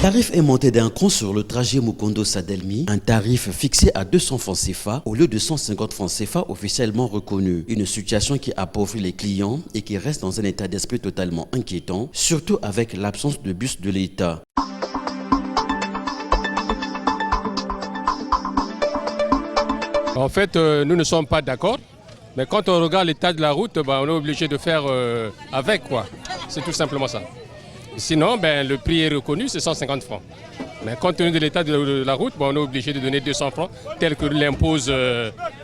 tarif est monté d'un cran sur le trajet Mukondo-Sadelmi, un tarif fixé à 200 francs CFA au lieu de 150 francs CFA officiellement reconnu. Une situation qui appauvrit les clients et qui reste dans un état d'esprit totalement inquiétant, surtout avec l'absence de bus de l'État. En fait, nous ne sommes pas d'accord, mais quand on regarde l'état de la route, on est obligé de faire avec, quoi. C'est tout simplement ça. Sinon, le prix est reconnu, c'est 150 francs. Mais compte tenu de l'état de la route, on est obligé de donner 200 francs, tel que l'imposent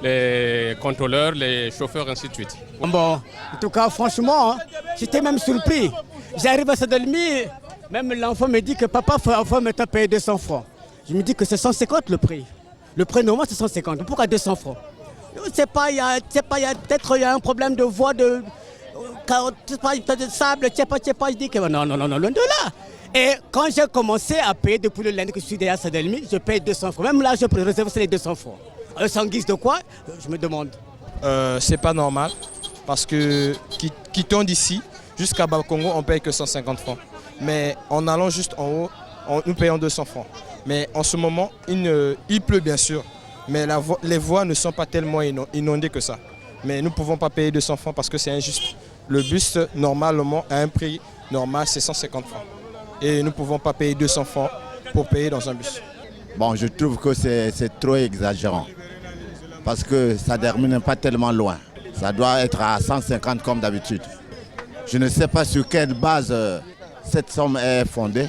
les contrôleurs, les chauffeurs, ainsi de suite. Bon, en tout cas, franchement, j'étais même surpris. J'arrive à Sadelmi, même l'enfant me dit que papa, il faut maintenant payer 200 francs. Je me dis que c'est 150 le prix. Le prix normal, c'est 150. Pourquoi 200 francs? Je ne sais pas, peut-être il y a un problème de voie, de sable, je dis que non, loin de là. Et quand j'ai commencé à payer depuis le lundi que je suis derrière Sadelmi, je paye 200 francs. Même là, je peux réserver les 200 francs. Sans guise de quoi, je me demande. C'est pas normal parce que quittant d'ici jusqu'à Bakongo, on paye que 150 francs. Mais en allant juste en haut, nous payons 200 francs. Mais en ce moment, il pleut bien sûr, mais les voies ne sont pas tellement inondées que ça. Mais nous ne pouvons pas payer 200 francs parce que c'est injuste. Le bus, normalement, à un prix normal, c'est 150 francs. Et nous ne pouvons pas payer 200 francs pour payer dans un bus. Bon, je trouve que c'est trop exagérant. Parce que ça ne termine pas tellement loin. Ça doit être à 150 comme d'habitude. Je ne sais pas sur quelle base cette somme est fondée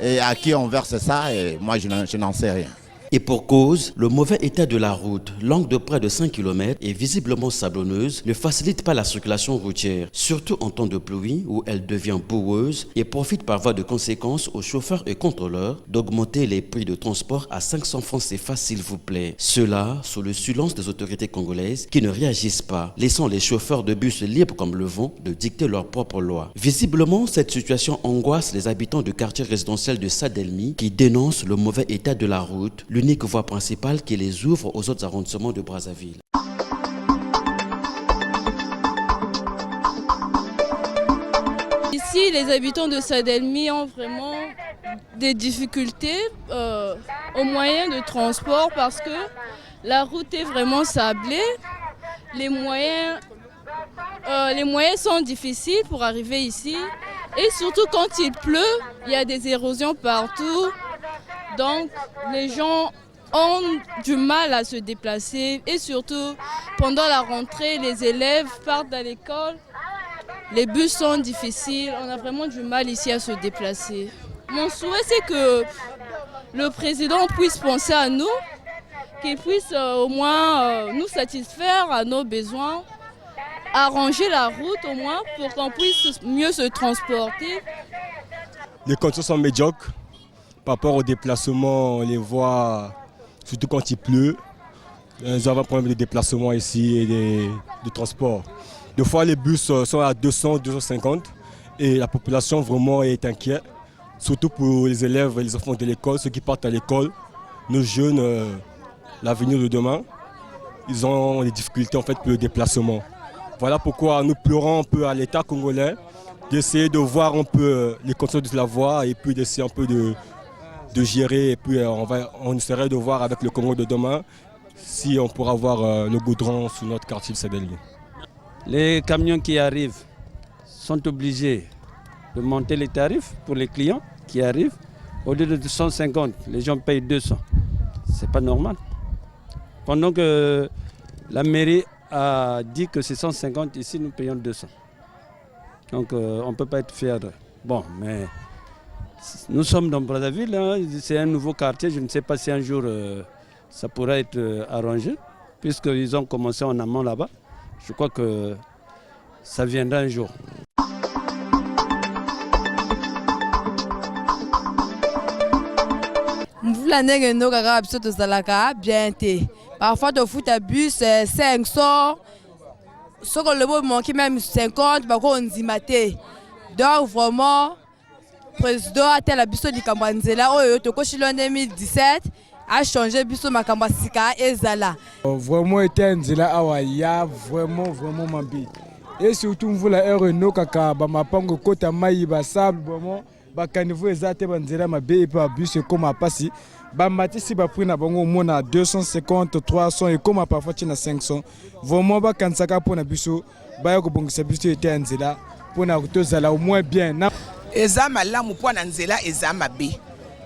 et à qui on verse ça, et moi je n'en sais rien. Et pour cause, le mauvais état de la route, longue de près de 5 km et visiblement sablonneuse, ne facilite pas la circulation routière, surtout en temps de pluie où elle devient boueuse et profite par voie de conséquence aux chauffeurs et contrôleurs d'augmenter les prix de transport à 500 francs CFA s'il vous plaît. Cela sous le silence des autorités congolaises qui ne réagissent pas, laissant les chauffeurs de bus libres comme le vent de dicter leurs propres lois. Visiblement, cette situation angoisse les habitants du quartier résidentiel de Sadelmi qui dénoncent le mauvais état de la route, l'unique voie principale qui les ouvre aux autres arrondissements de Brazzaville. Ici, les habitants de Sadelmi ont vraiment des difficultés au moyen de transport parce que la route est vraiment sablée. Les moyens sont difficiles pour arriver ici. Et surtout quand il pleut, il y a des érosions partout. Donc les gens ont du mal à se déplacer et surtout pendant la rentrée, les élèves partent à l'école. Les bus sont difficiles, on a vraiment du mal ici à se déplacer. Mon souhait c'est que le président puisse penser à nous, qu'il puisse au moins nous satisfaire à nos besoins, arranger la route au moins pour qu'on puisse mieux se transporter. Les conditions sont médiocres. Par rapport au déplacement, on les voit, surtout quand il pleut. Nous avons un problème de déplacement ici et de transport. Des fois, les bus sont à 200, 250 et la population vraiment est inquiète, surtout pour les élèves et les enfants de l'école, ceux qui partent à l'école, nos jeunes, l'avenir de demain, ils ont des difficultés en fait pour le déplacement. Voilà pourquoi nous pleurons un peu à l'État congolais d'essayer de voir un peu les conditions de la voie et puis d'essayer un peu de gérer, et puis on essaierait de voir avec le Congo de demain si on pourra avoir le goudron sous notre quartier de Sadelmi. Les camions qui arrivent sont obligés de monter les tarifs pour les clients qui arrivent. Au lieu de 150, les gens payent 200. C'est pas normal. Pendant que la mairie a dit que c'est 150, ici nous payons 200. Donc on ne peut pas être fiers. Bon, mais nous sommes dans Brazzaville, hein, c'est un nouveau quartier, je ne sais pas si un jour ça pourra être arrangé, puisqu'ils ont commencé en amont là-bas. Je crois que ça viendra un jour. Parfois, de foot à bus, 500. Ce qu'on le manque même 50, on dit maté. Donc vraiment, le président a tel bus de Kambanzela, en 2017, a changé bus de Makambasika et Zala. Vraiment, il y a vraiment mambi. Et surtout, vous la Renault, Kaka, Bamapango, Kota Maïba, Sable, vraiment, bakaniveau eza te banzela mabe et pa bus ekoma pasi bamatisi bapri na bango omona 250 300 ekoma parfois tina 500 vraiment bakanisaka mpona biso baya kobongisa biso ete ya nzela mpona tozala au moins bien eza malamu mpona nzela eza mabe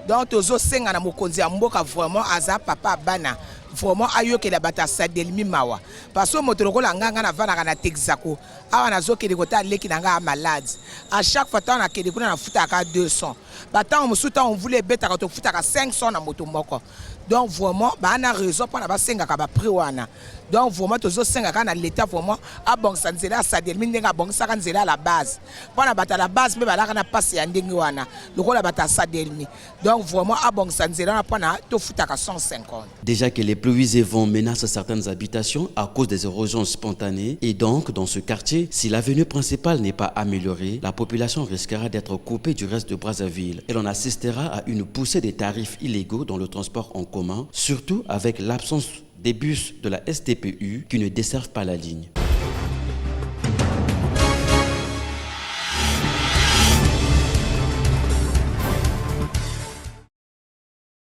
donc tozosenga na mokonzi ya mboka vraiment aza papa bana vraiment ayokela bata Sadelmi mawa parce que moto lokola nganga na vana kana Texaco awa nazokele kota leki na nga malade à chaque fois tant na kele kuna na futa ka 200 bata on musuta on voulait beta ka to futa ka 500 na moto moko donc vraiment ba na raison pour na ba senga ka ba prix wana donc vraiment tozosenga ka na l'état vraiment abongisa nzela Sadelmi ndenga abongisa ka nzela la base pour na bata la base me balaka na passe ya ndenge wana lokola bata Sadelmi donc vraiment abongisa nzela na pour na to futa ka 150. Déjà que les pluies et vents menacent certaines habitations à cause des érosions spontanées et donc dans ce quartier, si l'avenue principale n'est pas améliorée, la population risquera d'être coupée du reste de Brazzaville et l'on assistera à une poussée des tarifs illégaux dans le transport en commun, surtout avec l'absence des bus de la STPU qui ne desservent pas la ligne.